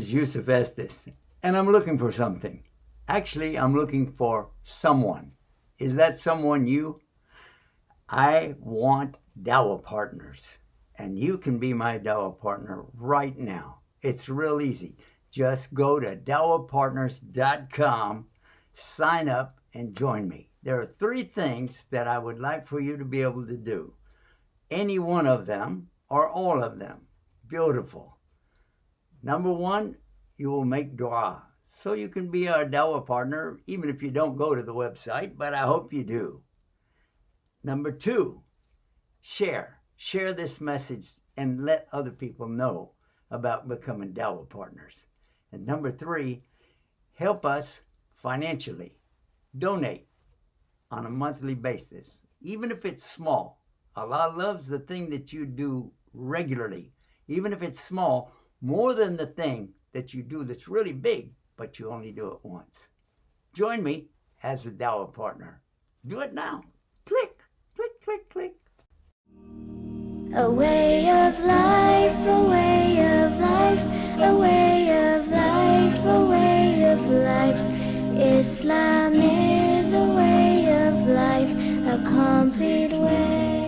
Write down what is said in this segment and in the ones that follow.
Yusuf Estes, and I'm looking for something. Actually, I'm looking for someone. Is that someone you? I want Dawah partners, and you can be my Dawah partner right now. It's real easy. Just go to dawahpartners.com, sign up, and join me. There are 3 things that I would like for you to be able to do. Any one of them or all of them. Beautiful. Number 1, you will make dua. So you can be our Dawah partner, even if you don't go to the website, but I hope you do. Number 2, share. Share this message and let other people know about becoming Dawah partners. And number 3, help us financially. Donate on a monthly basis, even if it's small. Allah loves the thing that you do regularly, even if it's small, more than the thing that you do that's really big, but you only do it once. Join me as a Dawah partner. Do it now. Click, click, click, click. A way of life, a way of life, a way of life, a way of life. Islam is a way of life, a complete way.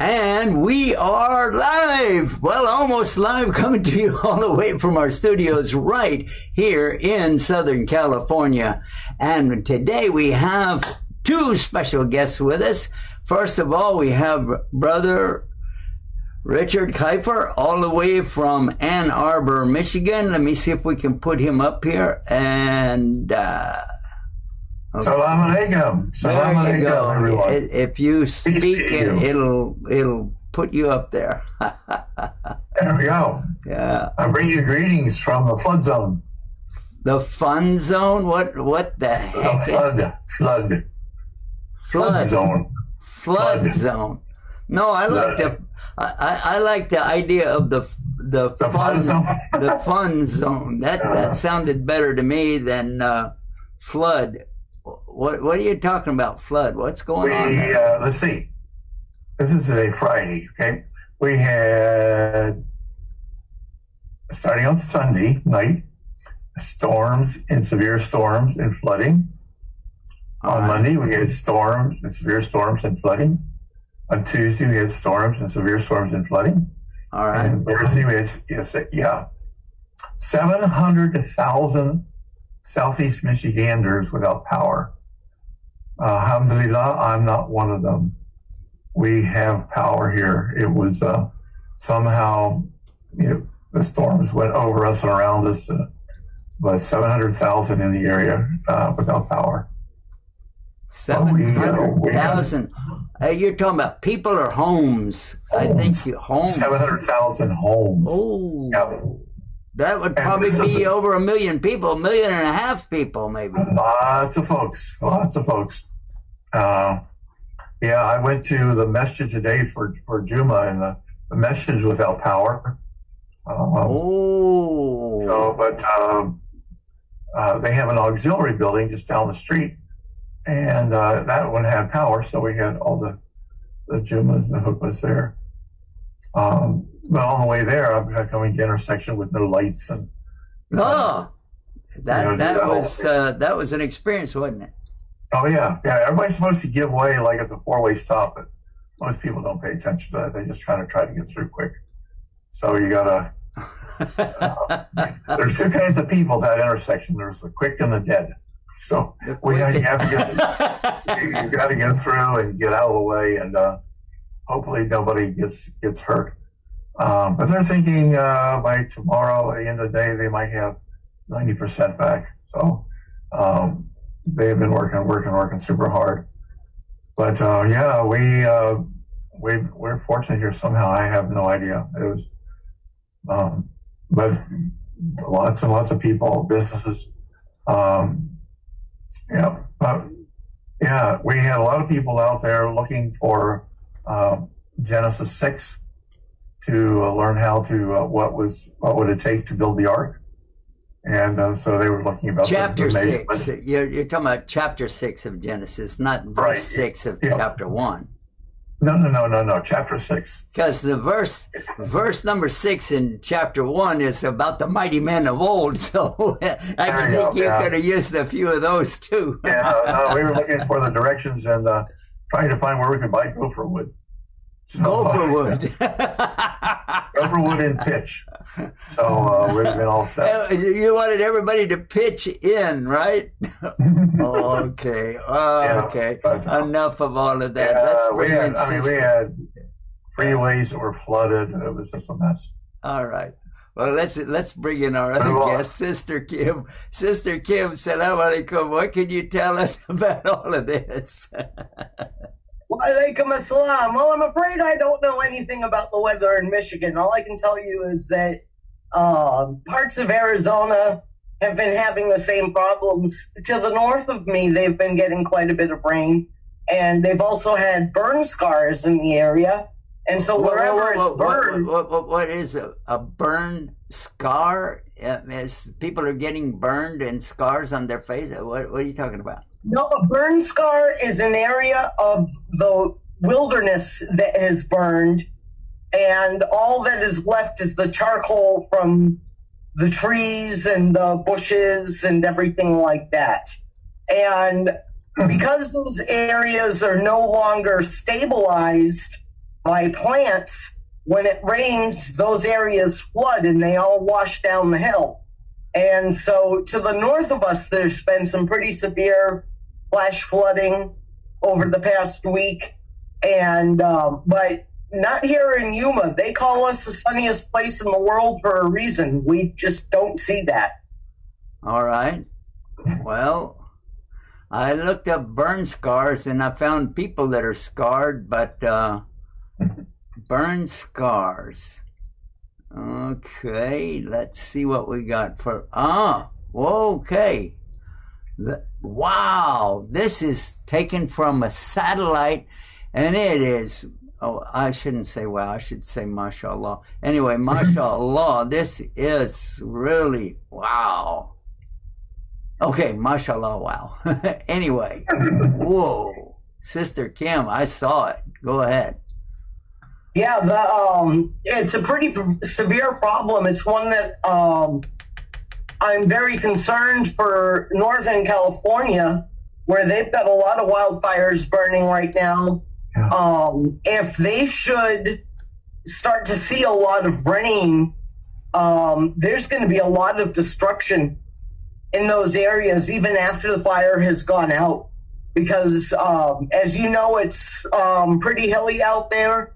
And we are live. Well, almost live, coming to you all the way from our studios right here in Southern California. And today we have 2 special guests with us. First of all, we have Brother Richard Kiefer, all the way from Ann Arbor, Michigan. Let me see if we can put him up here. And okay. Salam alaikum. Salam alaikum, everyone. If you speak, it'll put you up there. There we go. Yeah. I bring you greetings from the flood zone. The fun zone? What the heck the flood zone. Flood zone. No, I like the idea of the fun zone. The fun zone. That sounded better to me than flood. What are you talking about, flood? What's going on there? Let's see. This is a Friday, okay? We had, starting on Sunday night, storms and severe storms and flooding. On Monday, we had storms and severe storms and flooding. On Tuesday, we had storms and severe storms and flooding. All right. And Thursday, we had, 700,000 Southeast Michiganders without power. Alhamdulillah, I'm not one of them. We have power here. It was somehow, the storms went over us and around us, but 700,000 in the area without power. 700,000. You're talking about people or homes? I think homes. 700,000 homes. Oh. Yeah. That would probably be over 1 million people, 1.5 million people, maybe. Lots of folks. I went to the masjid today for Juma, and the masjid is without power. They have an auxiliary building just down the street, and that one had power, so we had all the Jumas and the Hukmas there. But on the way there, I'm coming to the intersection with no lights and. That was an experience, wasn't it? Oh yeah. Everybody's supposed to give way like at the 4-way stop, but most people don't pay attention to that. They just kind of try to get through quick. So you gotta. There's 2 kinds of people at that intersection. There's the quick and the dead. So you got to get through and get out of the way, and hopefully nobody gets hurt. But they're thinking by tomorrow, at the end of the day, they might have 90% back. So they've been working super hard. But we're fortunate here somehow. I have no idea. It was, but lots and lots of people, businesses. Yeah, yeah, we had a lot of people out there looking for Genesis 6 to learn how to what would it take to build the ark, and so they were looking about chapter 6. You're talking about chapter 6 of Genesis, not verse Right. 6 of Yeah. chapter 1. No, chapter 6. Because the verse number 6 in chapter 1 is about the mighty men of old, so I There you think go, you yeah. could have used a few of those too. Yeah, no, we were looking for the directions and trying to find where we could buy gopher wood. So, Gopher wood. gopher wood and pitch. So we've been all set. You wanted everybody to pitch in, right? Okay. Yeah, Okay. but, Enough of all of that. Let's we bring in had, we Sister. had freeways that were flooded. It was just a mess. All right. Well, let's bring in our other Move on. guest, Sister Kim. Sister Kim, salam alaikum. What can you tell us about all of this? Walaikum assalam. Well, I'm afraid I don't know anything about the weather in Michigan. All I can tell you is that parts of Arizona have been having the same problems. To the north of me, they've been getting quite a bit of rain, and they've also had burn scars in the area. And so wherever it's burned, What is a burn scar? As people are getting burned and scars on their face. What are you talking about? no, a burn scar is an area of the wilderness that has burned, and all that is left is the charcoal from the trees and the bushes and everything like that. And because those areas are no longer stabilized by plants, when it rains, those areas flood and they all wash down the hill. And so to the north of us, there's been some pretty severe flash flooding over the past week. And but not here in Yuma. They call us the sunniest place in the world for a reason. We just don't see that. All right. Well, I looked up burn scars and I found people that are scarred, but burn scars. Okay, let's see what we got for. Okay. Wow, this is taken from a satellite, and it is. Oh, I shouldn't say wow. I should say mashallah. Anyway, mashallah. This is really wow. Okay, mashallah, wow. Anyway, whoa, Sister Kim, I saw it. Go ahead. Yeah, it's a pretty severe problem. It's one that I'm very concerned for Northern California, where they've got a lot of wildfires burning right now. Yeah. If they should start to see a lot of rain, there's going to be a lot of destruction in those areas, even after the fire has gone out. Because, as you know, it's pretty hilly out there,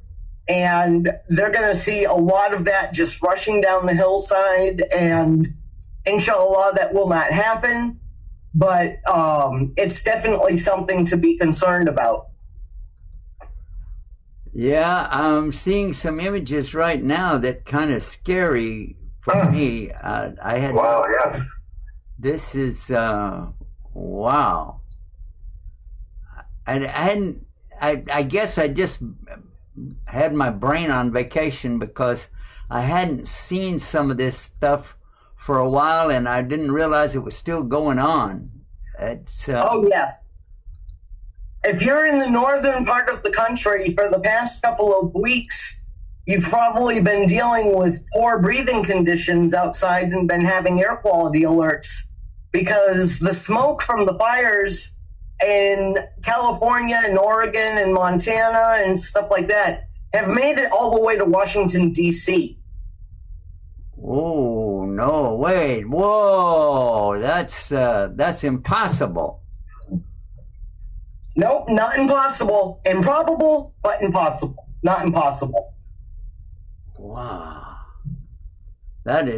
and they're going to see a lot of that just rushing down the hillside, and inshallah, that will not happen. But it's definitely something to be concerned about. Yeah, I'm seeing some images right now that kind of scary for me. I had Wow, yeah. This is wow. I guess I just had my brain on vacation because I hadn't seen some of this stuff for a while, and I didn't realize it was still going on. It's Oh, yeah. If you're in the northern part of the country for the past couple of weeks, you've probably been dealing with poor breathing conditions outside and been having air quality alerts because the smoke from the fires in California and Oregon and Montana and stuff like that have made it all the way to Washington, D.C. Oh no! Wait! Whoa! That's impossible. Nope, not impossible. Improbable, but impossible. Not impossible. Wow! That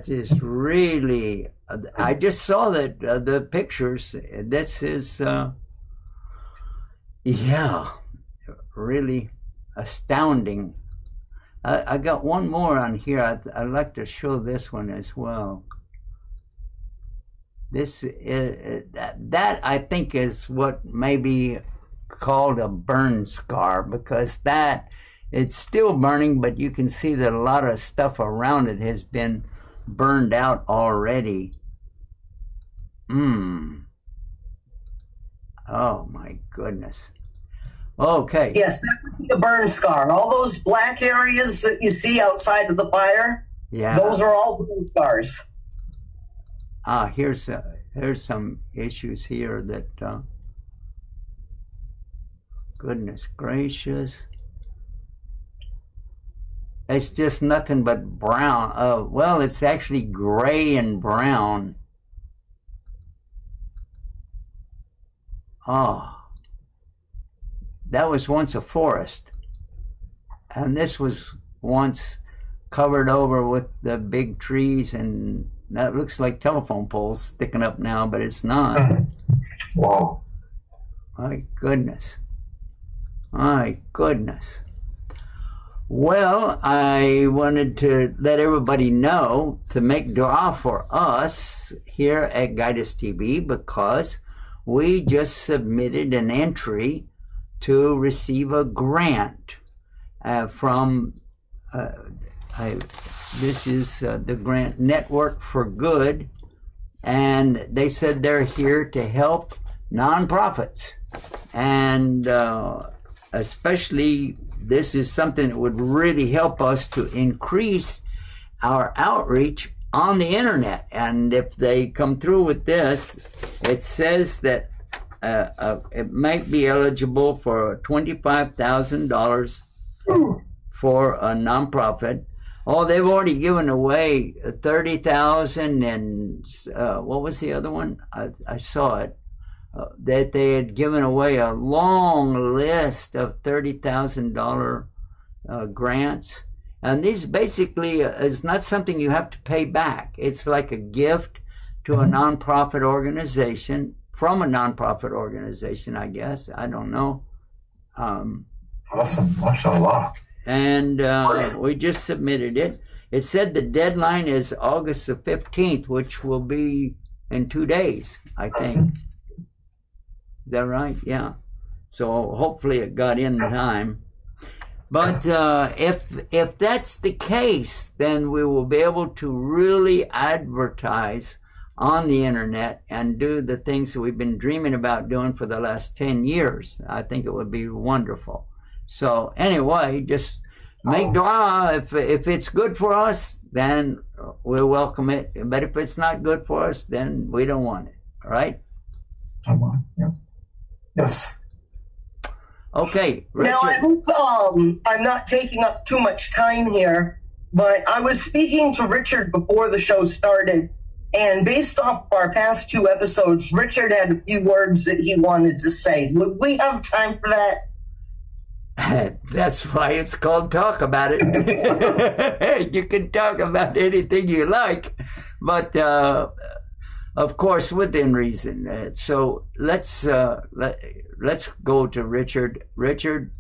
is really. I just saw that the pictures. This is yeah, really astounding. I got one more on here. I'd like to show this one as well. This is, that I think is what may be called a burn scar, because that it's still burning, but you can see that a lot of stuff around it has been burned out already. Oh my goodness. Okay. Yes, that would be a burn scar. All those black areas that you see outside of the fire, Yeah. those are all burn scars. Here's some issues here that, goodness gracious. It's just nothing but brown. Well, it's actually gray and brown. That was once a forest. And this was once covered over with the big trees, and that looks like telephone poles sticking up now, but it's not. Wow. My goodness. My goodness. Well, I wanted to let everybody know to make dua for us here at Guidus TV, because we just submitted an entry to receive a grant from, this is the grant Network for Good, and they said they're here to help nonprofits, and especially this is something that would really help us to increase our outreach on the internet. And if they come through with this, it says that it might be eligible for $25,000 for a nonprofit. Oh, they've already given away $30,000, and what was the other one? I saw it. That they had given away a long list of $30,000 grants. And these basically is not something you have to pay back. It's like a gift to a nonprofit organization, from a nonprofit organization, I guess. I don't know. Awesome. MashaAllah. And we just submitted it. It said the deadline is August the 15th, which will be in 2 days, I think. Is that right? Yeah. So hopefully it got in time. But if that's the case, then we will be able to really advertise on the internet and do the things that we've been dreaming about doing for the last 10 years. I think it would be wonderful. So anyway, just make dua. If it's good for us, then we'll welcome it. But if it's not good for us, then we don't want it. All right? Yeah. Yes. Okay, Richard. Now, I hope I'm not taking up too much time here, but I was speaking to Richard before the show started, and based off our past 2 episodes, Richard had a few words that he wanted to say. Would we have time for that? That's why it's called Talk About It. You can talk about anything you like, but of course within reason. So let's go to Richard. Richard,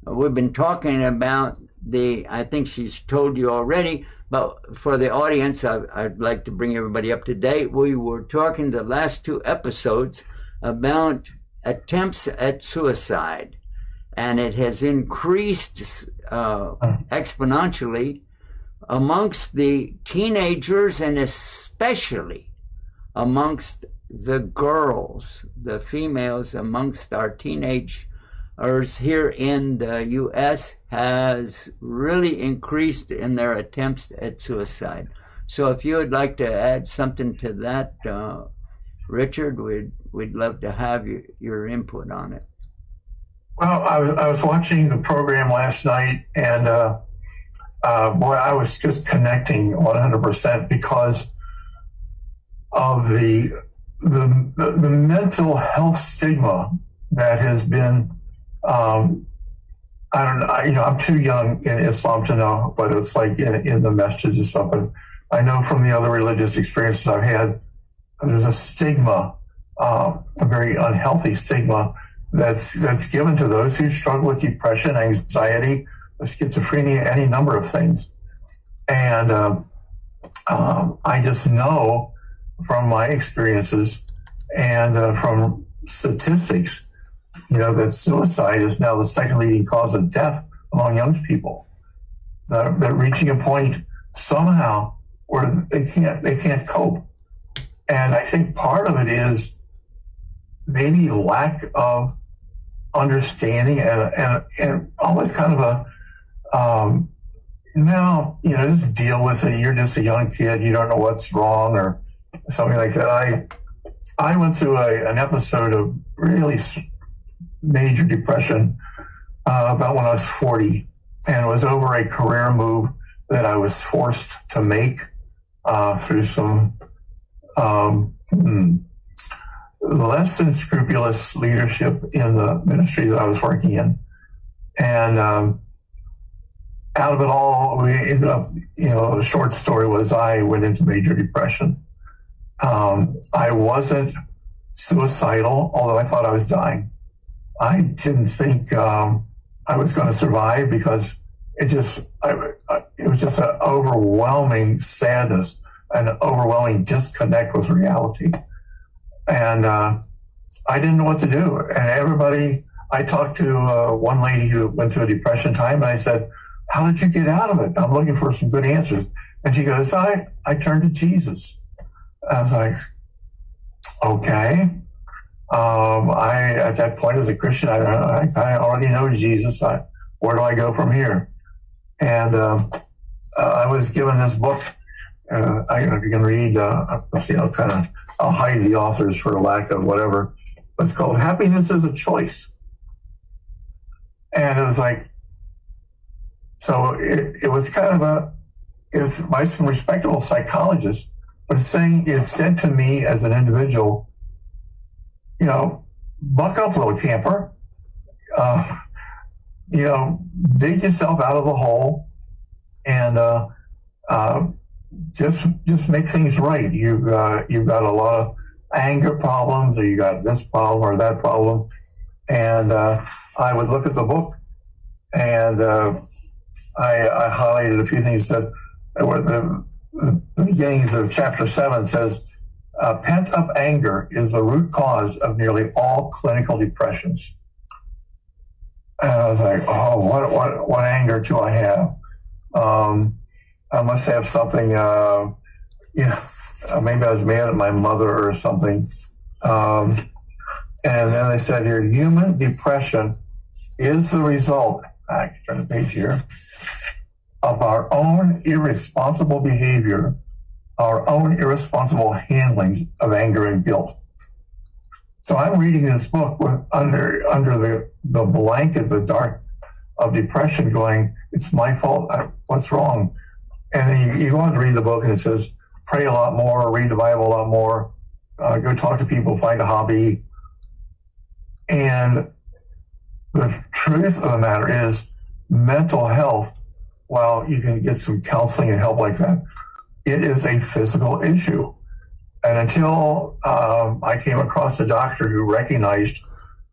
we've been talking about I think she's told you already, but for the audience, I'd like to bring everybody up to date. We were talking the last 2 episodes about attempts at suicide, and it has increased exponentially amongst the teenagers, and especially amongst the girls, the females amongst our teenagers here in the U.S. has really increased in their attempts at suicide. So if you would like to add something to that, Richard, we'd love to have your input on it. Well, I was watching the program last night, and boy, I was just connecting 100% because of the mental health stigma that has been. I don't know. I'm too young in Islam to know, but it's like in the messages and stuff. But I know from the other religious experiences I've had, there's a stigma, a very unhealthy stigma that's given to those who struggle with depression, anxiety, schizophrenia, any number of things. And I just know from my experiences and from statistics, that suicide is now the second leading cause of death among young people. They're reaching a point somehow where they can't cope. And I think part of it is maybe lack of understanding and almost kind of a now, just deal with it. You're just a young kid. You don't know what's wrong or something like that. I went through an episode of really major depression about when I was 40, and it was over a career move that I was forced to make through some less than scrupulous leadership in the ministry that I was working in. And out of it all, we ended up, a short story was I went into major depression. I wasn't suicidal, although I thought I was dying. I didn't think I was going to survive because it was just an overwhelming sadness, an overwhelming disconnect with reality. And I didn't know what to do. And I talked to one lady who went through a depression time, and I said, "How did you get out of it? I'm looking for some good answers." And she goes, I turned to Jesus. I was like, okay. At that point as a Christian, I already know Jesus. Where do I go from here? And I was given this book. You can read, let's see, I'll hide the authors for lack of whatever. It's called Happiness is a Choice. And it was like, so it was kind of it was by some respectable psychologists, but it said to me as an individual, buck up, little camper, dig yourself out of the hole and just make things right. You've got a lot of anger problems, or you got this problem or that problem. And I would look at the book, and I highlighted a few things. Said the beginnings of chapter 7 says, pent-up anger is the root cause of nearly all clinical depressions. And I was like, oh, what anger do I have? I must have something, maybe I was mad at my mother or something. And then they said here, human depression is the result, I can turn the page here, of our own irresponsible behavior, our own irresponsible handlings of anger and guilt. So I'm reading this book under the blanket, the dark of depression, going, it's my fault. What's wrong? And then you go on to read the book, and it says, pray a lot more, read the Bible a lot more, go talk to people, find a hobby. And the truth of the matter is, mental health, while you can get some counseling and help like that, it is a physical issue. And until I came across a doctor who recognized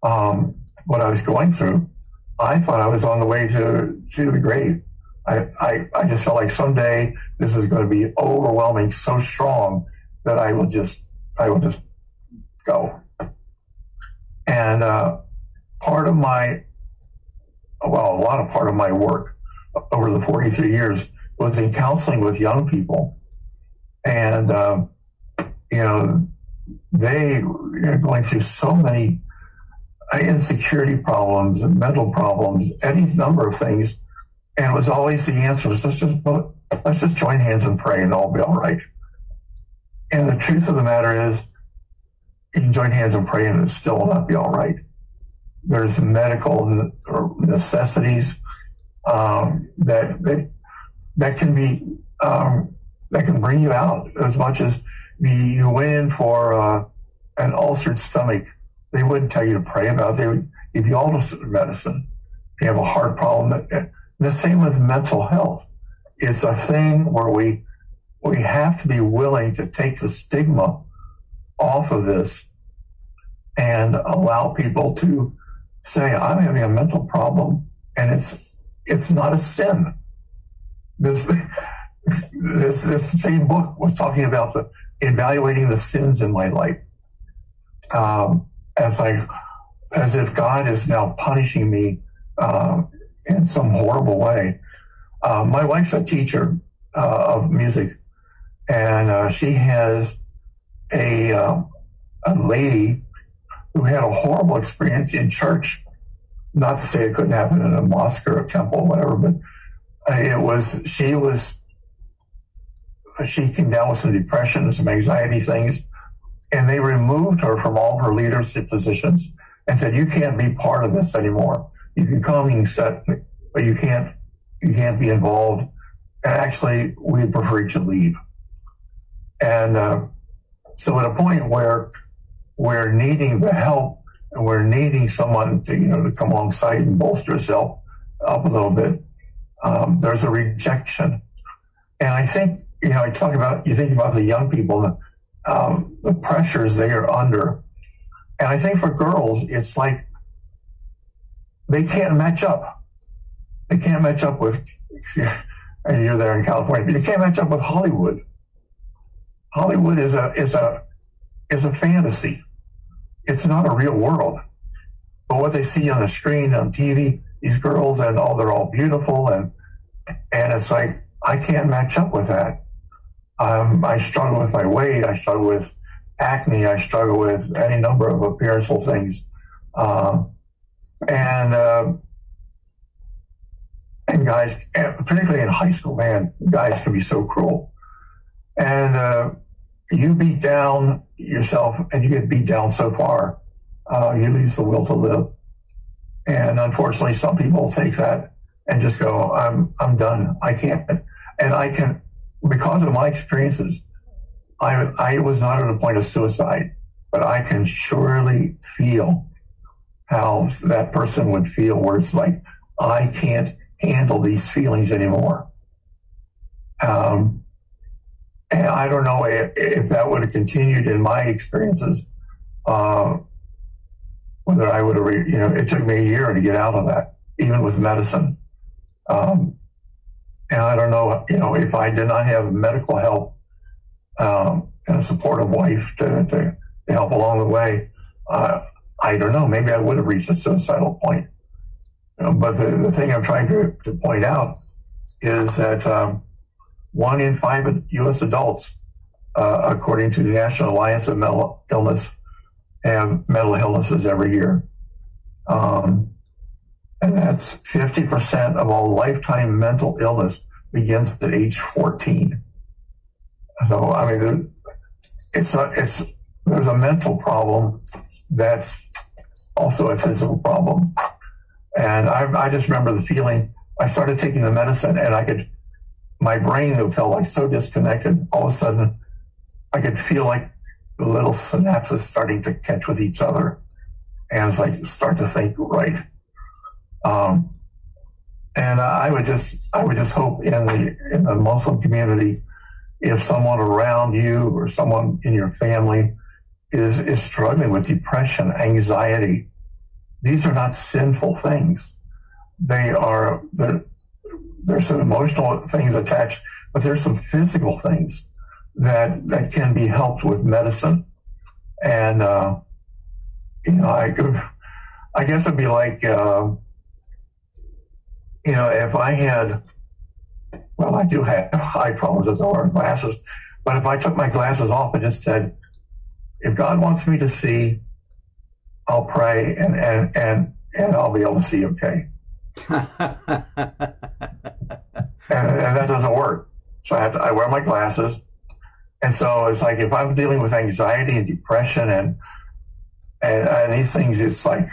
what I was going through, I thought I was on the way to the grave. I just felt like someday this is going to be overwhelming, so strong that I will just go. And a lot of my work over the 43 years was in counseling with young people. And, they are going through so many insecurity problems and mental problems, any number of things. And it was always the answer was, let's just join hands and pray and all be all right. And the truth of the matter is, you can join hands and pray and it still will not be all right. There's medical necessities that can be that can bring you out. As much as you went in for an ulcered stomach, they wouldn't tell you to pray about it. They would give you all this medicine. If you have a heart problem, the same with mental health. It's a thing where we have to be willing to take the stigma off of this and allow people to say, I'm having a mental problem, and it's not a sin. This same book was talking about evaluating the sins in my life, as if God is now punishing me in some horrible way. My wife's a teacher of music, and she has a lady who had a horrible experience in church. Not to say it couldn't happen in a mosque or a temple or whatever, but she came down with some depression and some anxiety things, and they removed her from all her leadership positions and said, you can't be part of this anymore. You can come, you can sit, but you can't be involved. And actually, we'd prefer you to leave. And so at a point where we're needing the help and we're needing someone to come alongside and bolster us up a little bit, there's a rejection. And I think, you think about the young people, the pressures they are under. And I think for girls, it's like they can't match up. They can't match up with, and you're there in California, but they can't match up with Hollywood. Hollywood is a fantasy. It's not a real world. But what they see on the screen, on TV, these girls, and they're all beautiful, and it's like, I can't match up with that. I struggle with my weight. I struggle with acne. I struggle with any number of appearanceal things. And guys, particularly in high school, man, guys can be so cruel. And you beat down yourself, and you get beat down so far, you lose the will to live. And unfortunately, some people take that and just go, I'm done. I can't. And I can, because of my experiences, I was not at a point of suicide, but I can surely feel how that person would feel, where it's like, I can't handle these feelings anymore. And I don't know if that would have continued in my experiences, whether I would have, it took me a year to get out of that, even with medicine. And I don't know, if I did not have medical help and a supportive wife to help along the way, I don't know, maybe I would have reached a suicidal point. But the thing I'm trying to point out is that 1 in 5 U.S. adults, according to the National Alliance of Mental Illness, have mental illnesses every year. And that's 50% of all lifetime mental illness begins at age 14. So, I mean, there's a mental problem that's also a physical problem. And I just remember the feeling, I started taking the medicine, and my brain felt like so disconnected. All of a sudden, I could feel like the little synapses starting to catch with each other. And it's like, start to think right. And I would just hope in the Muslim community, if someone around you or someone in your family is struggling with depression, anxiety, these are not sinful things. There's some emotional things attached, but there's some physical things that can be helped with medicine. And, I guess it'd be like, if I had, well, I do have eye problems as well, and glasses, but if I took my glasses off and just said, if God wants me to see, I'll pray and I'll be able to see okay. and that doesn't work. So I wear my glasses. And so it's like, if I'm dealing with anxiety and depression and these things, it's like,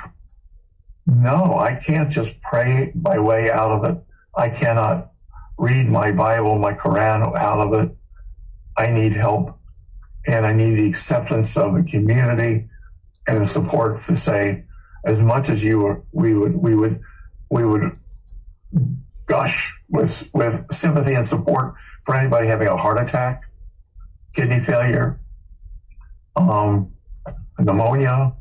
no, I can't just pray my way out of it. I cannot read my Bible, my Quran out of it. I need help, and I need the acceptance of the community and the support to say, as much as we would gush with sympathy and support for anybody having a heart attack, kidney failure, pneumonia,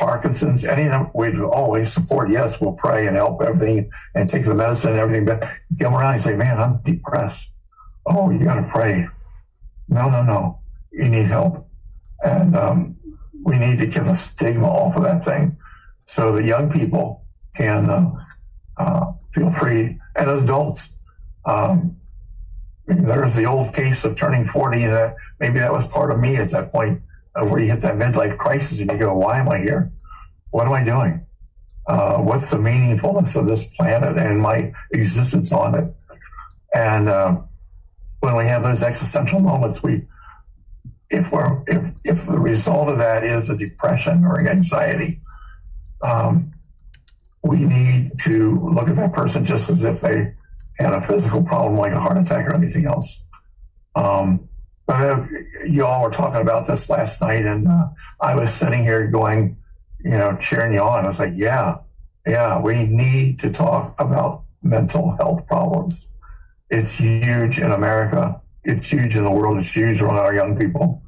Parkinson's, any of them, we'd always support. Yes, we'll pray and help everything and take the medicine and everything. But you come around and say, man, I'm depressed. Oh, you got to pray. No. You need help. And we need to get the stigma off of that thing so that young people can feel free. And adults, there's the old case of turning 40, and maybe that was part of me at that point, where you hit that midlife crisis and you go, why am I here? What am I doing? What's the meaningfulness of this planet and my existence on it? And when we have those existential moments, if the result of that is a depression or anxiety, we need to look at that person just as if they had a physical problem like a heart attack or anything else. But you all were talking about this last night, and I was sitting here going, cheering you on. I was like, yeah, we need to talk about mental health problems. It's huge in America. It's huge in the world. It's huge among our young people.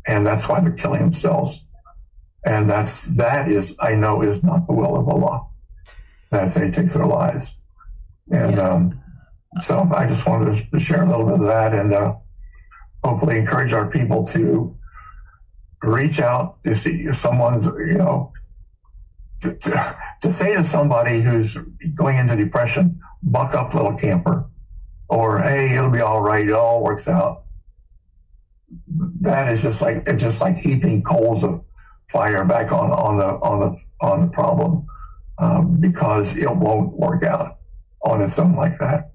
And that's why they're killing themselves. And that is, I know, is not the will of Allah, that they take their lives. And so I just wanted to share a little bit of that, and hopefully encourage our people to reach out to see if someone's, to say to somebody who's going into depression, buck up, little camper, or, hey, it'll be all right. It all works out. That is just like heaping coals of fire back on the problem, because it won't work out on its own like that.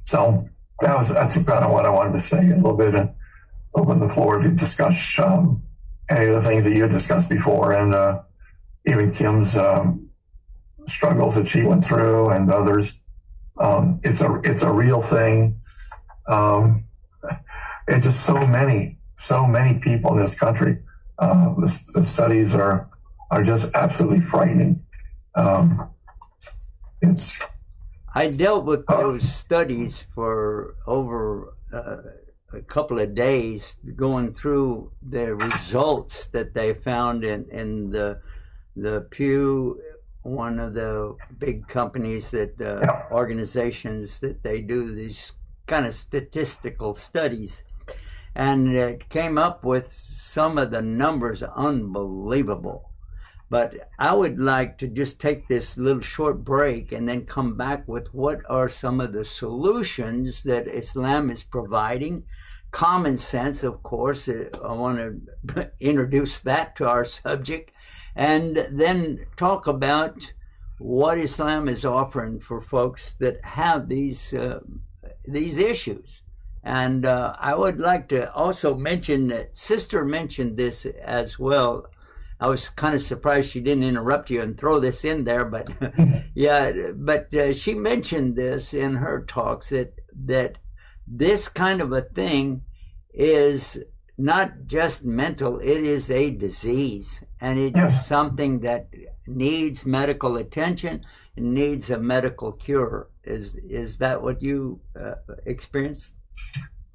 So that's kind of what I wanted to say a little bit, and open the floor to discuss any of the things that you had discussed before, and even Kim's struggles that she went through, and others. It's a real thing. It's just so many people in this country. The studies are just absolutely frightening. I dealt with those studies for over a couple of days, going through the results that they found in the Pew, one of the big companies that organizations that they do these kind of statistical studies, and it came up with some of the numbers unbelievable. But I would like to just take this little short break and then come back with what are some of the solutions that Islam is providing. Common sense, of course. I want to introduce that to our subject, and then talk about what Islam is offering for folks that have these issues. And I would like to also mention that Sister mentioned this as well. I was kind of surprised she didn't interrupt you and throw this in there, but she mentioned this in her talks, that this kind of a thing is not just mental, it is a disease, and it is something that needs medical attention and needs a medical cure. Is that what you experience?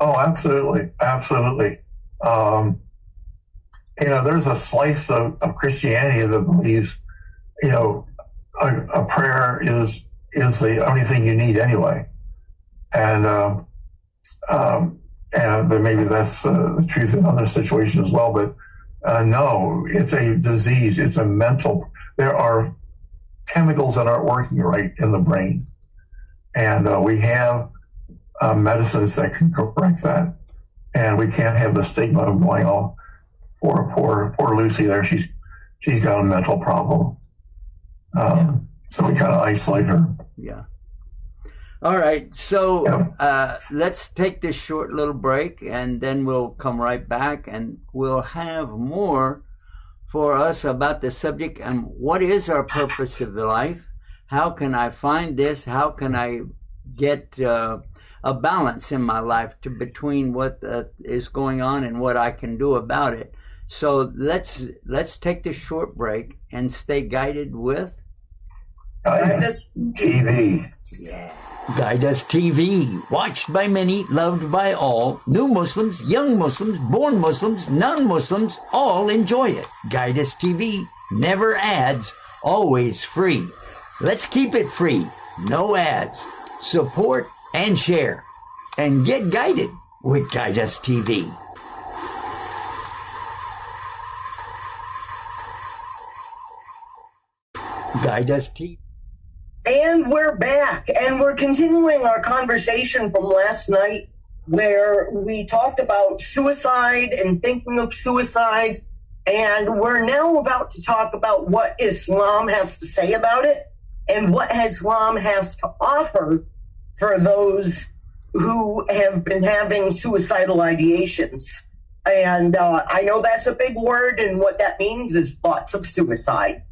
Oh, absolutely. There's a slice of Christianity that believes, a prayer is the only thing you need anyway. And maybe that's the truth in other situations as well. But no, it's a disease. It's a mental. There are chemicals that aren't working right in the brain. And we have medicines that can correct that. And we can't have the stigma of going, oh, poor Lucy there. She's got a mental problem. So we kind of isolate her. Yeah. All right. So let's take this short little break, and then we'll come right back, and we'll have more for us about the subject and what is our purpose of life. How can I find this? How can I get a balance in my life between what is going on and what I can do about it? So let's take this short break and stay guided with TV. Yeah. Guide Us TV, watched by many, loved by all. New Muslims, young Muslims, born Muslims, non-Muslims, all enjoy it. Guide Us TV, never ads, always free. Let's keep it free, no ads. Support and share. And get guided with Guide Us TV. Guide Us TV. And we're back, and we're continuing our conversation from last night where we talked about suicide and thinking of suicide, and we're now about to talk about what Islam has to say about it and what Islam has to offer for those who have been having suicidal ideations. And I know that's a big word, and what that means is thoughts of suicide.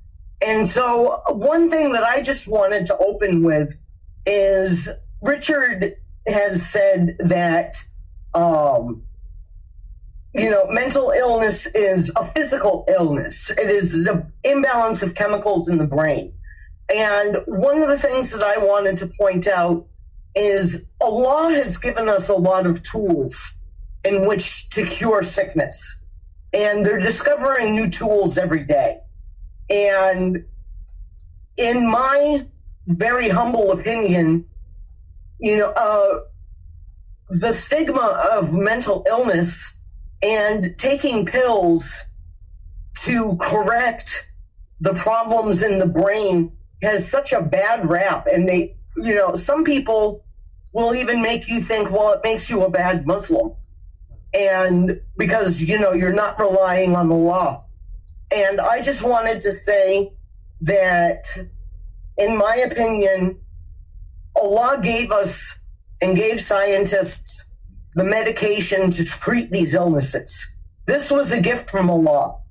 And so one thing that I just wanted to open with is Richard has said that, mental illness is a physical illness. It is the imbalance of chemicals in the brain. And one of the things that I wanted to point out is Allah has given us a lot of tools in which to cure sickness. And they're discovering new tools every day. And in my very humble opinion, the stigma of mental illness and taking pills to correct the problems in the brain has such a bad rap. And some people will even make you think, well, it makes you a bad Muslim. And because, you're not relying on the law. And I just wanted to say that, in my opinion, Allah gave us and gave scientists the medication to treat these illnesses. This was a gift from Allah,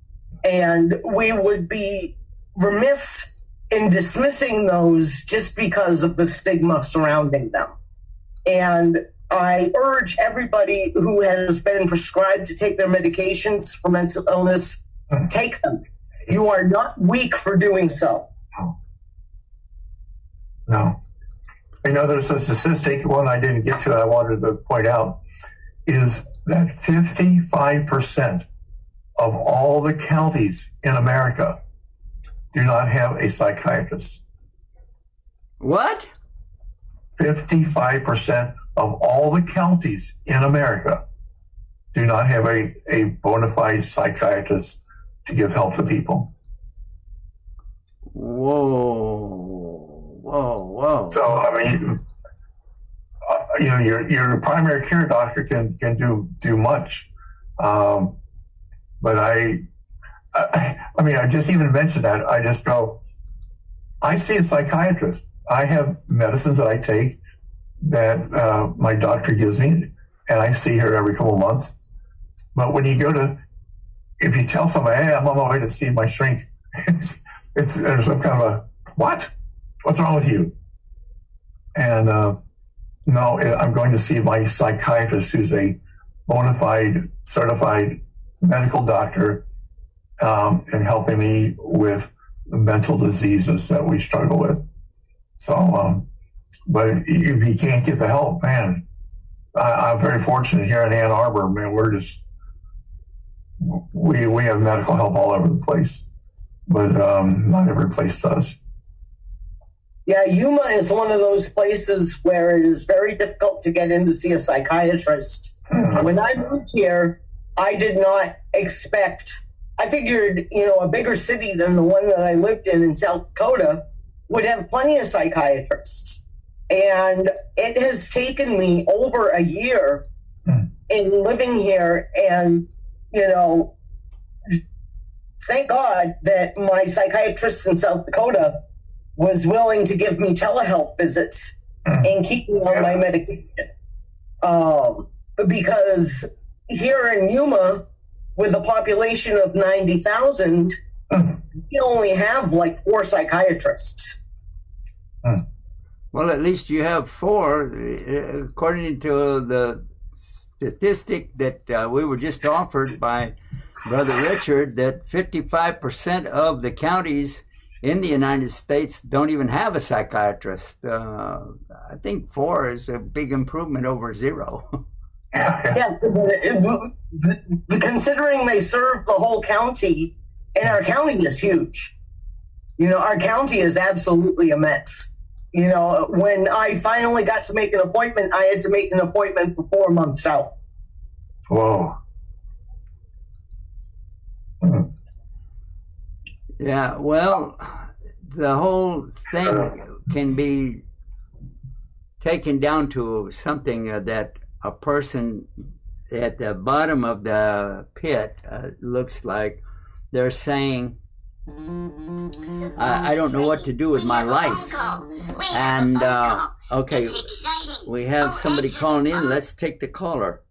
and we would be remiss in dismissing those just because of the stigma surrounding them. And I urge everybody who has been prescribed to take their medications for mental illness, take them. You are not weak for doing so. No. There's a statistic, one I didn't get to that I wanted to point out, is that 55% of all the counties in America do not have a psychiatrist. What? 55% of all the counties in America do not have a bona fide psychiatrist to give help to people. Whoa. So, your primary care doctor can do much. But I just even mentioned that. I just go, I see a psychiatrist. I have medicines that I take that my doctor gives me, and I see her every couple of months. But when you if you tell somebody, hey, I'm on my way to see my shrink, there's some kind of a, what? What's wrong with you? And no, I'm going to see my psychiatrist, who's a bona fide, certified medical doctor, and helping me with the mental diseases that we struggle with. So, but if you can't get the help, man, I'm very fortunate here in Ann Arbor, man. We have medical help all over the place, but not every place does. Yeah, Yuma is one of those places where it is very difficult to get in to see a psychiatrist. Mm-hmm. When I moved here, I did not expect, I figured, a bigger city than the one that I lived in South Dakota would have plenty of psychiatrists. And it has taken me over a year in living here, and, thank God that my psychiatrist in South Dakota was willing to give me telehealth visits and keep me on my medication. Because here in Yuma, with a population of 90,000, we only have like 4 psychiatrists. Well, at least you have 4, according to the statistic that we were just offered by Brother Richard, that 55% of the counties in the United States don't even have a psychiatrist. I think 4 is a big improvement over 0. Yeah, considering they serve the whole county, and our county is huge. Our county is absolutely immense. When I finally got to make an appointment, I had to make an appointment for 4 months out. Whoa. Yeah, well, the whole thing can be taken down to something that a person at the bottom of the pit looks like they're saying, I don't know what to do with my life. And, okay, we have somebody calling in. Let's take the caller.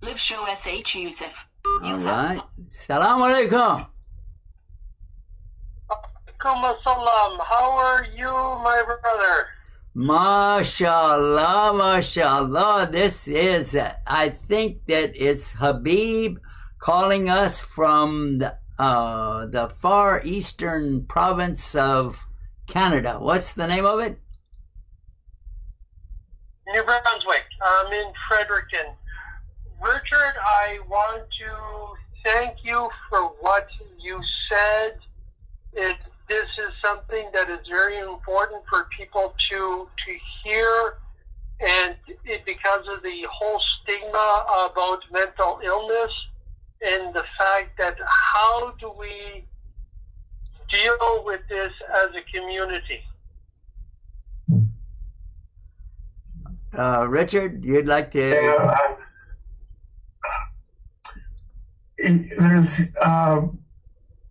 Live show SH Yusuf. All right. Salam alaikum. Assalam. How are you, my brother? MashaAllah, MashaAllah. This is, I think that it's Habib calling us from the far eastern province of Canada. What's the name of it? New Brunswick. I'm in Fredericton. Richard, I want to thank you for what you said. This is something that is very important for people to hear, and because of the whole stigma about mental illness and the fact that how do we deal with this as a community? Richard, you'd like to...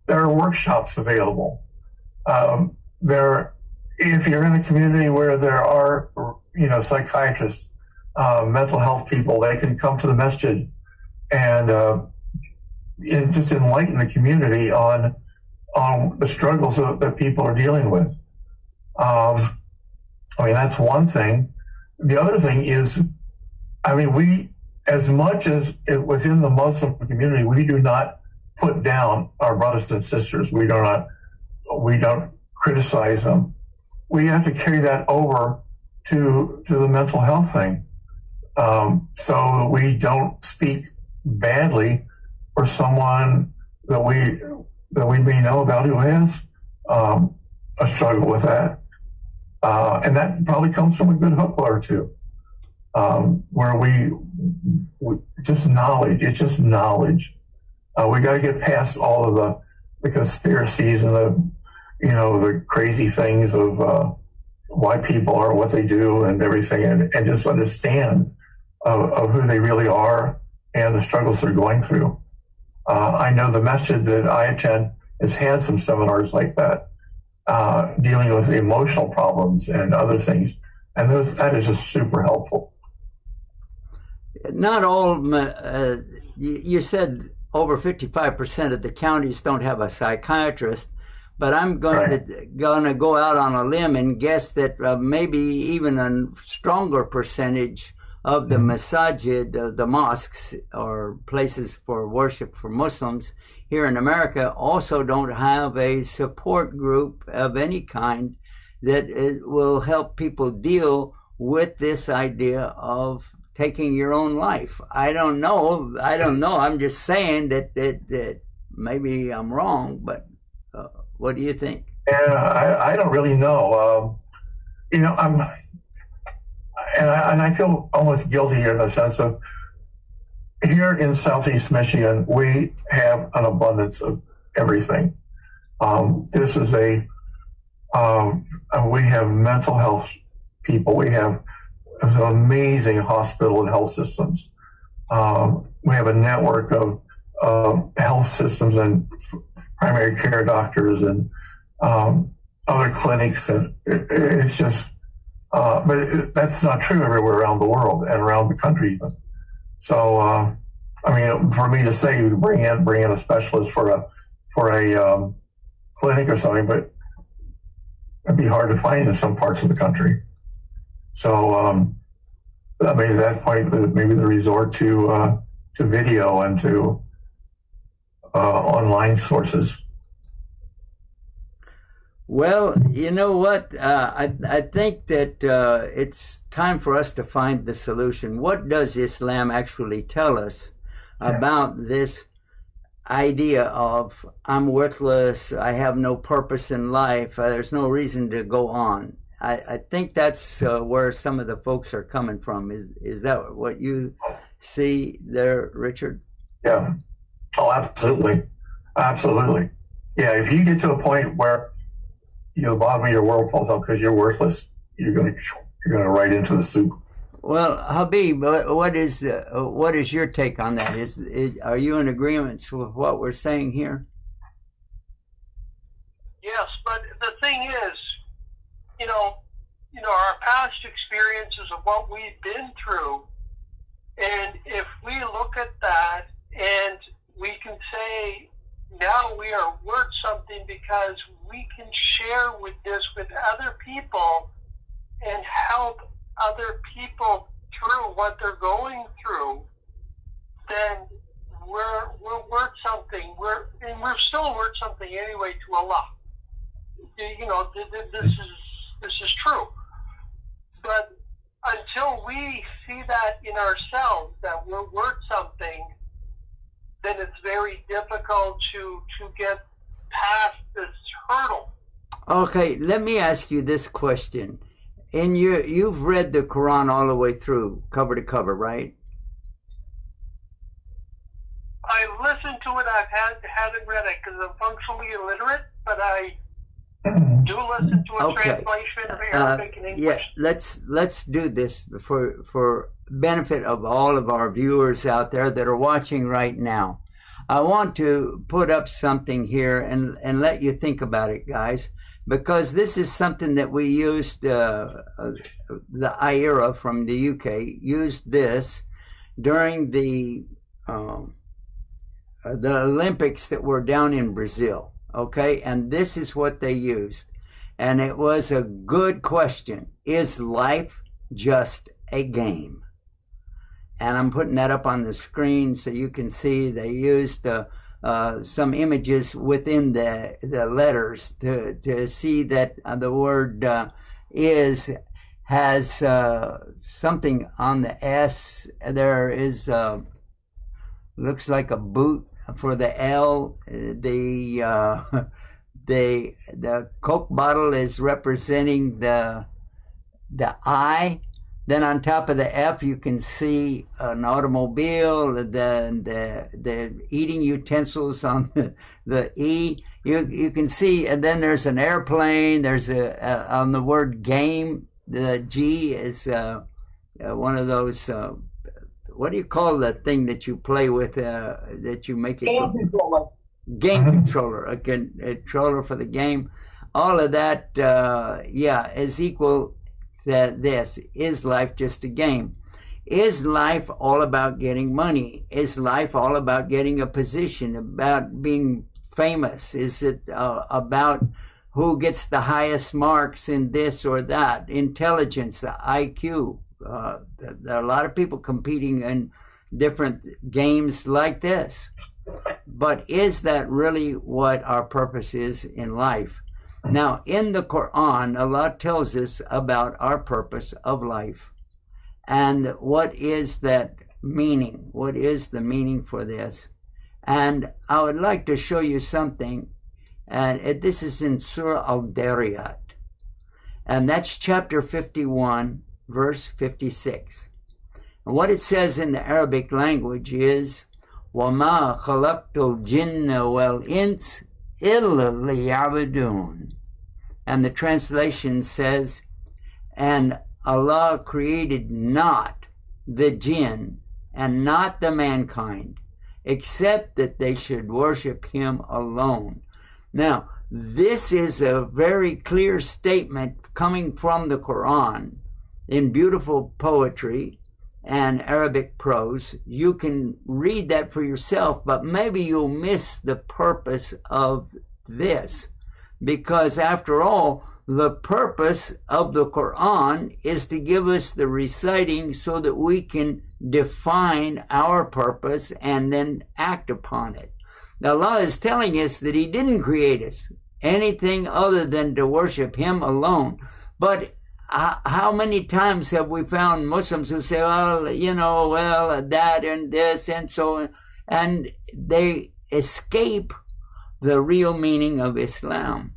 There are workshops available. If you're in a community where there are, psychiatrists, mental health people, they can come to the masjid and just enlighten the community on the struggles that people are dealing with. That's one thing. The other thing is, we, as much as it was in the Muslim community, we do not put down our brothers and sisters. We don't criticize them. We have to carry that over to the mental health thing, so we don't speak badly for someone that we may know about who has a struggle with that, and that probably comes from a good hukwa or two, where we just knowledge. It's just knowledge. We got to get past all of the conspiracies and the crazy things of why people are what they do and everything, and just understand of who they really are and the struggles they're going through. I know the masjid that I attend has had some seminars like that, dealing with emotional problems and other things, and that is just super helpful. Not all, you said over 55% of the counties don't have a psychiatrist, but I'm going to go out on a limb and guess that maybe even a stronger percentage of the masajid, the mosques or places for worship for Muslims here in America also don't have a support group of any kind that will help people deal with this idea of taking your own life. I don't know. I'm just saying that maybe I'm wrong, but what do you think? Yeah, I don't really know. I feel almost guilty here in the sense of, here in Southeast Michigan, we have an abundance of everything. This is we have mental health people. We have amazing hospital and health systems. We have a network of health systems and primary care doctors and other clinics, and it's just, but that's not true everywhere around the world and around the country even. So, for me to say bring in a specialist for a clinic or something, but it'd be hard to find in some parts of the country. So, at that point, maybe the resort to video and to online sources. Well, you know what? I think that it's time for us to find the solution. What does Islam actually tell us about this idea of I'm worthless, I have no purpose in life, there's no reason to go on? I think that's where some of the folks are coming from. Is that what you see there, Richard? Yeah. Oh, absolutely. Absolutely. Yeah. If you get to a point where the bottom of your world falls out because you're worthless, you're going to right into the soup. Well, Habib, what is your take on that? Are you in agreement with what we're saying here? Yes, but the thing is, our past experiences of what we've been through, and if we look at that and we can say now we are worth something because we can share with this with other people and help other people through what they're going through, then we're worth something. We're still worth something anyway to Allah. This is true. But until we see that in ourselves, that we're worth something, then it's very difficult to get past this hurdle. Okay, let me ask you this question. You've read the Quran all the way through, cover to cover, right? I listened to it. I haven't read it because I'm functionally illiterate, but I do listen to a translation of Arabic and English. Yeah, let's do this for benefit of all of our viewers out there that are watching right now. I want to put up something here and let you think about it, guys, because this is something that we used, the IERA from the UK used this during the Olympics that were down in Brazil, okay? And this is what they used. And it was a good question. Is life just a game? And I'm putting that up on the screen so you can see they used some images within the letters to see that the word has something on the S. There is looks like a boot for the L. The Coke bottle is representing the I. Then on top of the F, you can see an automobile, the eating utensils on the E. You can see, and then there's an airplane. There's on the word game, the G is one of those, what do you call the thing that you play with, that you make it? Game controller. Game controller, a controller for the game. All of that, is equal. That this is life just a game? Is life all about getting money? Is life all about getting a position, about being famous? Is it about who gets the highest marks in this or that? Intelligence, IQ. There are a lot of people competing in different games like this. But is that really what our purpose is in life? Now, in the Quran, Allah tells us about our purpose of life. And what is that meaning? What is the meaning for this? And I would like to show you something. And this is in Surah Al-Dariyat. And that's chapter 51, verse 56. And what it says in the Arabic language is, وَمَا خَلَقْتُ الْجِنَّ وَالْإِنسِ إِلَّا لِيَعْبُدُونَ. And the translation says, and Allah created not the jinn and not the mankind, except that they should worship Him alone. Now, this is a very clear statement coming from the Quran in beautiful poetry and Arabic prose. You can read that for yourself, but maybe you'll miss the purpose of this. Because after all, the purpose of the Quran is to give us the reciting so that we can define our purpose and then act upon it. Now, Allah is telling us that He didn't create us anything other than to worship Him alone. But how many times have we found Muslims who say, well, you know, well, that and this and so on, and they escape the real meaning of Islam.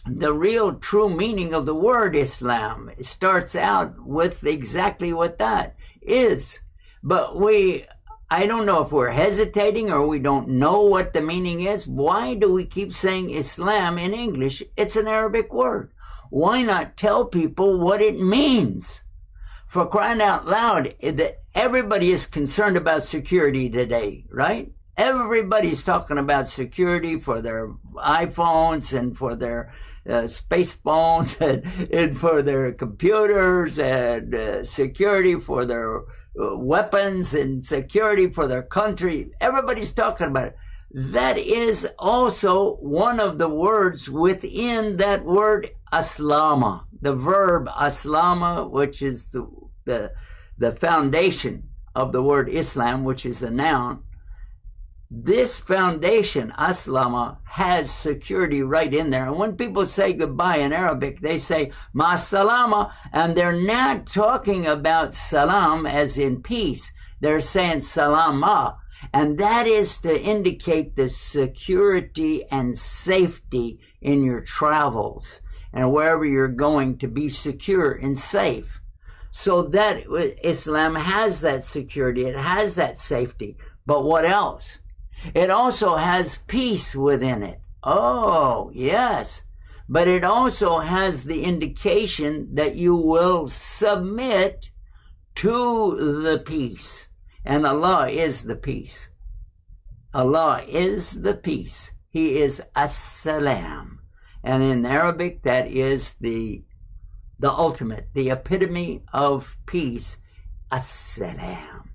The real true meaning of the word Islam starts out with exactly what that is. But I don't know if we're hesitating or we don't know what the meaning is. Why do we keep saying Islam in English? It's an Arabic word. Why not tell people what it means? For crying out loud, everybody is concerned about security today, right? Everybody's talking about security for their iPhones and for their space phones and for their computers and security for their weapons and security for their country. Everybody's talking about it. That is also one of the words within that word aslama, the verb aslama, which is the foundation of the word Islam, which is a noun. This foundation, aslama, has security right in there. And when people say goodbye in Arabic, they say ma salama, and they're not talking about salam as in peace. They're saying salama, and that is to indicate the security and safety in your travels and wherever you're going, to be secure and safe. So that Islam has that security, it has that safety. But what else? It also has peace within it. Oh, yes. But it also has the indication that you will submit to the peace. And Allah is the peace. Allah is the peace. He is as-salam. And in Arabic, that is the ultimate, the epitome of peace, as-salam.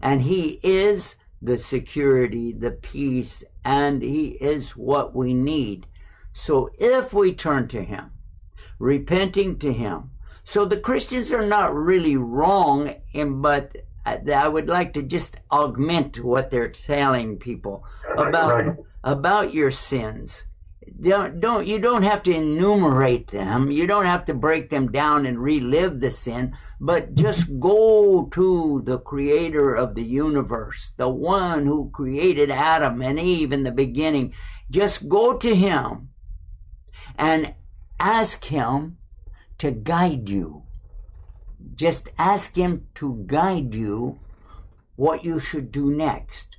And He is the security, the peace, and He is what we need. So if we turn to Him, repenting to Him, so the Christians are not really wrong, but I would like to just augment what they're telling people about your sins. You don't have to enumerate them. You don't have to break them down and relive the sin, but just go to the creator of the universe, the one who created Adam and Eve in the beginning. Just go to Him and ask Him to guide you. Just ask Him to guide you what you should do next.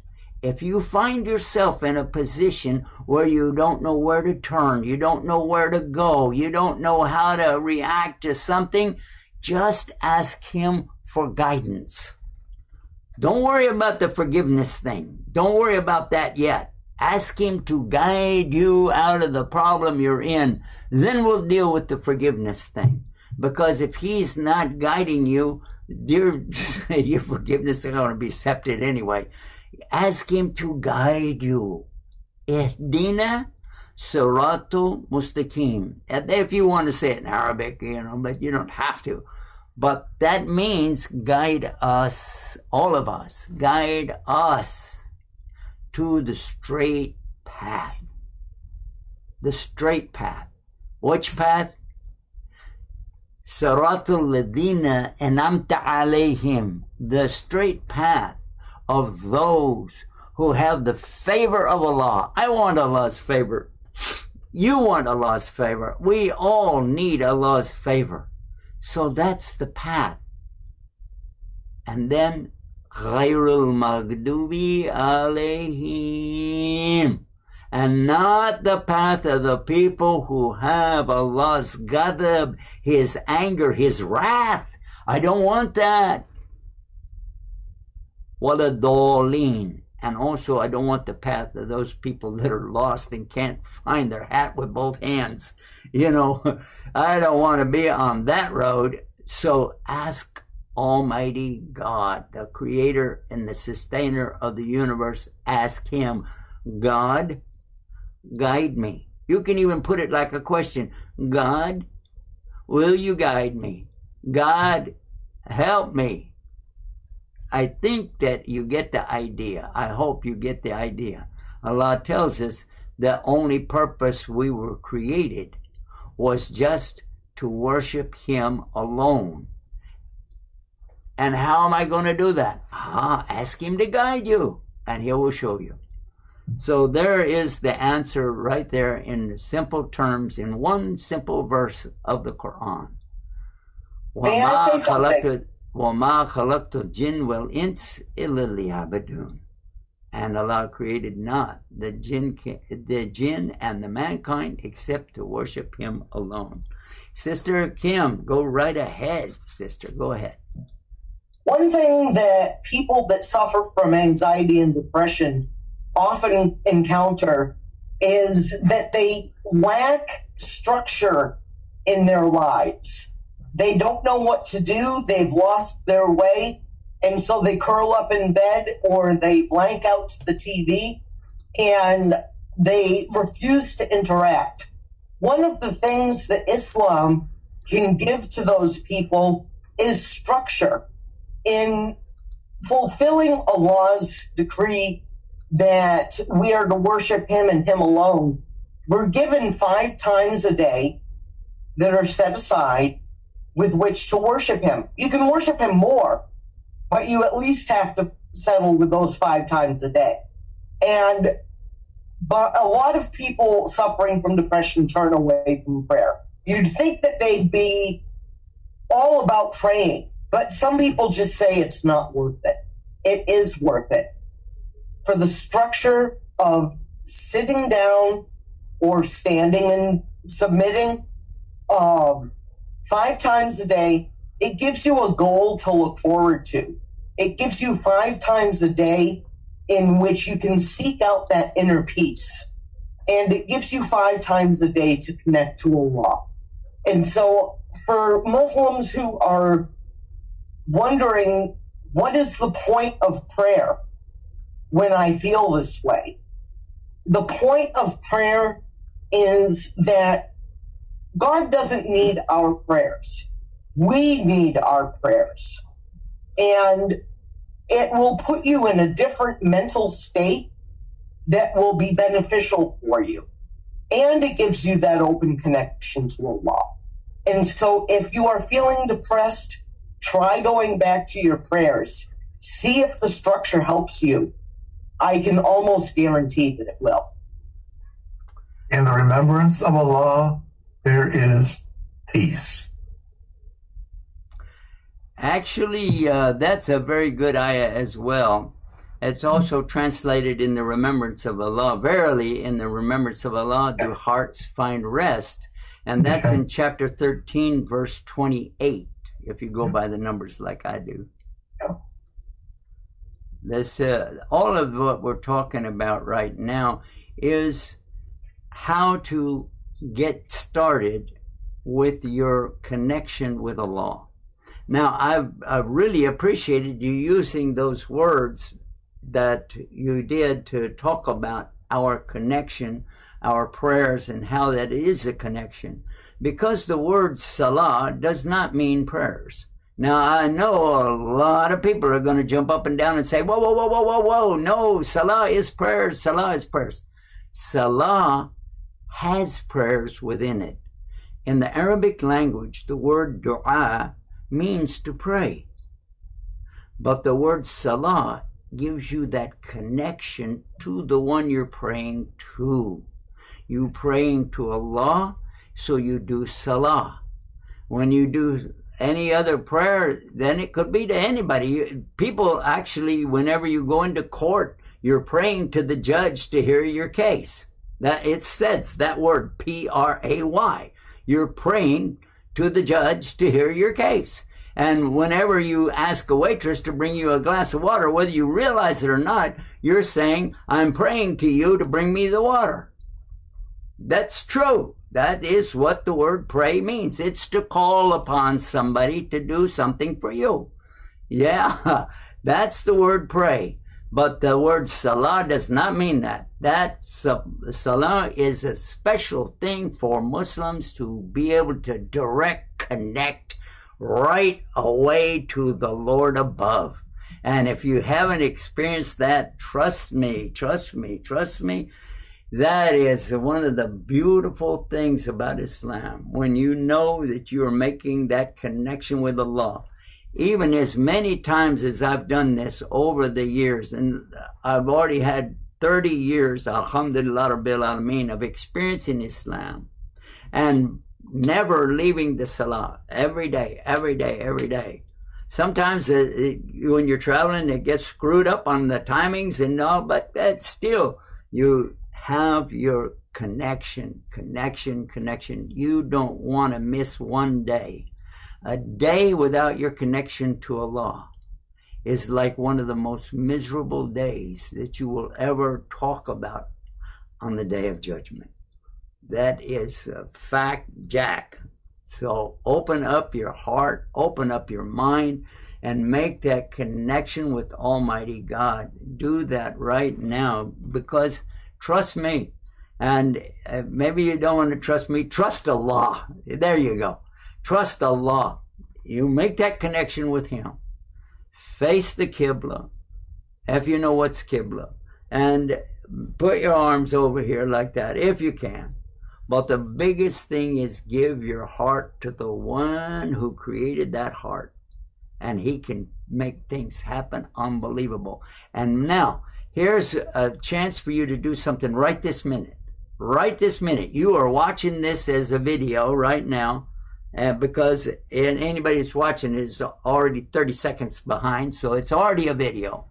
If you find yourself in a position where you don't know where to turn, you don't know where to go, you don't know how to react to something, just ask Him for guidance. Don't worry about the forgiveness thing. Don't worry about that yet. Ask Him to guide you out of the problem you're in. Then we'll deal with the forgiveness thing. Because if He's not guiding you, your forgiveness is going to be accepted anyway. Ask Him to guide you. Ihdina siratul mustaqim. If you want to say it in Arabic, but you don't have to. But that means guide us, all of us, guide us to the straight path. The straight path. Which path? Siratul ladina an'amta alayhim. The straight path of those who have the favor of Allah. I want Allah's favor. You want Allah's favor. We all need Allah's favor. So that's the path. And then, ghayrul maghdubi alayhim. And not the path of the people who have Allah's ghadab, His anger, His wrath. I don't want that. Waladolin. And also, I don't want the path of those people that are lost and can't find their hat with both hands. I don't want to be on that road. So ask Almighty God, the creator and the sustainer of the universe, ask Him, God, guide me. You can even put it like a question. God, will you guide me? God, help me. I think that you get the idea. I hope you get the idea. Allah tells us The only purpose we were created was just to worship Him alone. And how am I going to do that? Ask Him to guide you, and He will show you. So there is the answer right there in simple terms, in one simple verse of the Quran. May I say something? وَمَا خَلَقْتُ الْجِنَّ وَالْإِنسَ إِلَّا لِيَعْبُدُونَ. And Allah created not the jinn and the mankind except to worship Him alone. Sister Kim, go right ahead, sister. Go ahead. One thing that people that suffer from anxiety and depression often encounter is that they lack structure in their lives. They don't know what to do. They've lost their way. And so they curl up in bed or they blank out to the TV and they refuse to interact. One of the things that Islam can give to those people is structure. In fulfilling Allah's decree that we are to worship Him and Him alone, we're given 5 times a day that are set aside with which to worship Him. You can worship Him more, but you at least have to settle with those 5 times a day. But a lot of people suffering from depression turn away from prayer. You'd think that they'd be all about praying, but some people just say it's not worth it. It is worth it. For the structure of sitting down or standing and submitting 5 times a day, it gives you a goal to look forward to. It gives you 5 times a day in which you can seek out that inner peace. And it gives you 5 times a day to connect to Allah. And so for Muslims who are wondering, what is the point of prayer when I feel this way? The point of prayer is that God doesn't need our prayers. We need our prayers. And it will put you in a different mental state that will be beneficial for you. And it gives you that open connection to Allah. And so if you are feeling depressed, try going back to your prayers. See if the structure helps you. I can almost guarantee that it will. In the remembrance of Allah, there is peace. Actually, that's a very good ayah as well. It's also translated in the remembrance of Allah. Verily, in the remembrance of Allah do hearts find rest. And that's in chapter 13, verse 28, if you go by the numbers like I do. This, all of what we're talking about right now is how to get started with your connection with Allah. Now, I've really appreciated you using those words that you did to talk about our connection, our prayers, and how that is a connection. Because the word salah does not mean prayers. Now, I know a lot of people are going to jump up and down and say, whoa, whoa, whoa, whoa, whoa, whoa. No, salah is prayers. Salah is prayers. Salah has prayers within it. In the Arabic language, the word dua means to pray. But the word salah gives you that connection to the one you're praying to. You praying to Allah, so you do salah. When you do any other prayer, then it could be to anybody. People actually, whenever you go into court, you're praying to the judge to hear your case. That it says that word, P-R-A-Y. You're praying to the judge to hear your case. And whenever you ask a waitress to bring you a glass of water, whether you realize it or not, you're saying, I'm praying to you to bring me the water. That's true. That is what the word pray means. It's to call upon somebody to do something for you. Yeah, that's the word pray. But the word salah does not mean that. Salah is a special thing for Muslims to be able to direct connect right away to the Lord above. And if you haven't experienced that, trust me, That is one of the beautiful things about Islam, when you know that you are making that connection with Allah. Even as many times as I've done this over the years, and I've already had 30 years, alhamdulillah rabbil alameen, of experiencing Islam, and never leaving the salah, every day, every day, every day. Sometimes when you're traveling, it gets screwed up on the timings and all, but that's still, you have your connection. You don't want to miss one day. A day without your connection to Allah is like one of the most miserable days that you will ever talk about on the day of judgment. That is a fact, Jack. So open up your heart, open up your mind, and make that connection with Almighty God. Do that right now, because trust me, and maybe you don't want to trust me, trust Allah. There you go. Trust Allah. You make that connection with Him. Face the Qibla, if you know what's Qibla, and put your arms over here like that, if you can. But the biggest thing is give your heart to the one who created that heart, and He can make things happen unbelievable. And now, here's a chance for you to do something right this minute. Right this minute. You are watching this as a video right now, because anybody that's watching is already 30 seconds behind, so it's already a video.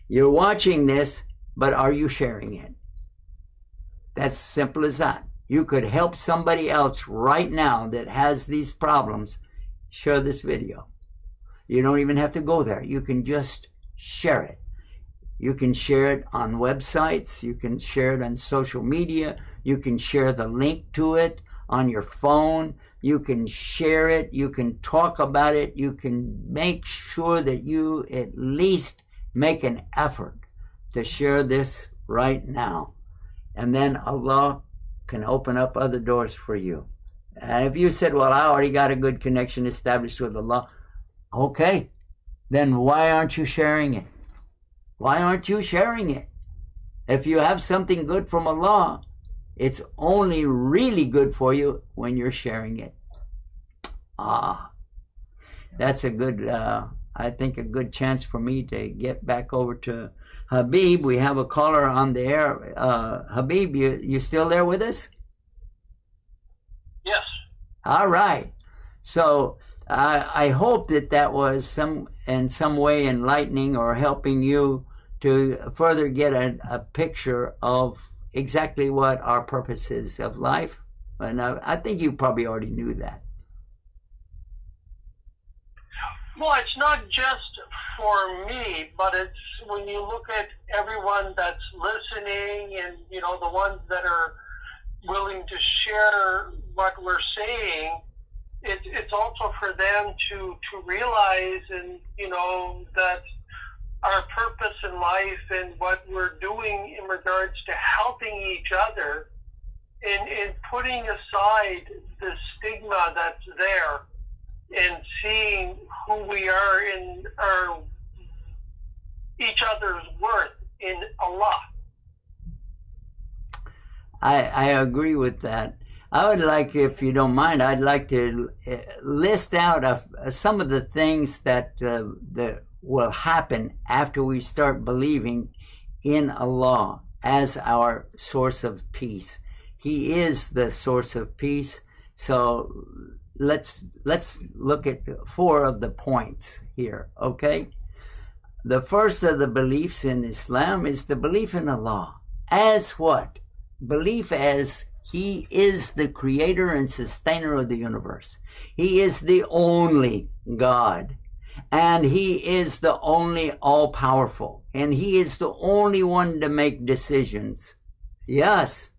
You're watching this, but are you sharing it? That's simple as that. You could help somebody else right now that has these problems. Share this video. You don't even have to go there. You can just share it. You can share it on websites. You can share it on social media. You can share the link to it on your phone. You can share it. You can talk about it. You can make sure that you at least make an effort to share this right now. And then Allah can open up other doors for you. And if you said, well, I already got a good connection established with Allah, okay, then why aren't you sharing it? Why aren't you sharing it? If you have something good from Allah, it's only really good for you when you're sharing it. That's a good, I think a good chance for me to get back over to Habib. We have a caller on the air. Habib, you still there with us? Yes. All right. So I hope that was in some way enlightening or helping you to further get a picture of exactly what our purpose is of life. And I think you probably already knew that. Well, it's not just for me, but it's when you look at everyone that's listening and, you know, the ones that are willing to share what we're saying, it's also for them to realize, and, you know, that our purpose in life and what we're doing in regards to helping each other and putting aside the stigma that's there and seeing who we are in our each other's worth in Allah. I agree with that. I would like, if you don't mind, I'd like to list out some of the things that will happen after we start believing in Allah as our source of peace. He is the source of peace. So let's look at 4 of the points here, okay? The first of the beliefs in Islam is the belief in Allah. As what? Belief as He is the creator and sustainer of the universe. He is the only God. And He is the only all-powerful. And He is the only one to make decisions. Yes.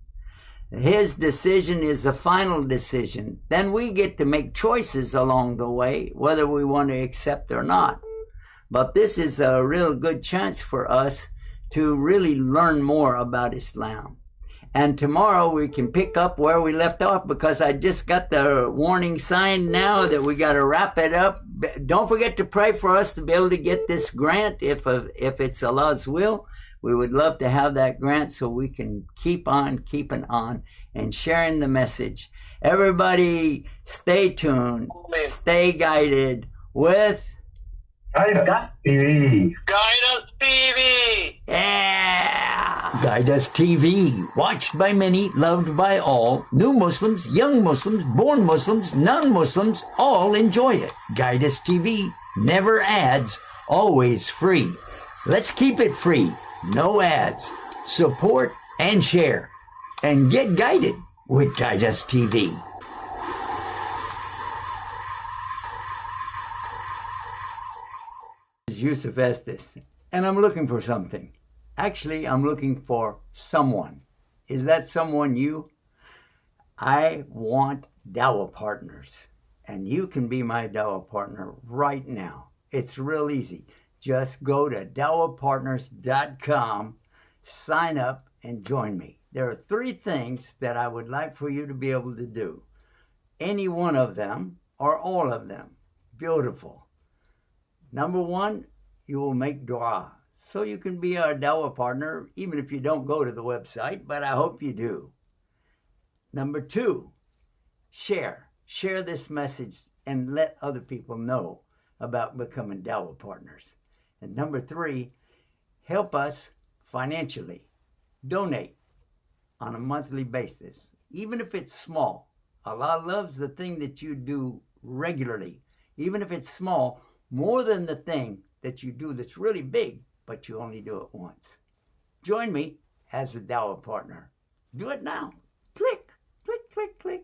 His decision is the final decision. Then we get to make choices along the way, whether we want to accept or not. But this is a real good chance for us to really learn more about Islam. And tomorrow we can pick up where we left off, because I just got the warning sign now that we got to wrap it up. Don't forget to pray for us to be able to get this grant if it's Allah's will. We would love to have that grant so we can keep on keeping on and sharing the message. Everybody, stay tuned, stay guided with Guidus TV. Guidus TV. Yeah! Guidus TV, watched by many, loved by all. New Muslims, young Muslims, born Muslims, non-Muslims, all enjoy it. Guidus TV, never ads, always free. Let's keep it free, no ads. Support and share, and get guided with Guidus TV. Yusuf Estes, and I'm looking for something. Actually, I'm looking for someone. Is that someone you? I want Dawah partners, and you can be my Dawah partner right now. It's real easy. Just go to dawahpartners.com, sign up, and join me. There are 3 things that I would like for you to be able to do. Any one of them or all of them. Beautiful. Number 1, you will make dua. So you can be our Dawah partner, even if you don't go to the website, but I hope you do. Number 2, share. Share this message and let other people know about becoming Dawah partners. And number 3, help us financially. Donate on a monthly basis, even if it's small. Allah loves the thing that you do regularly, even if it's small, more than the thing that you do that's really big, but you only do it once. Join me as a Dawah partner. Do it now. Click, click, click, click.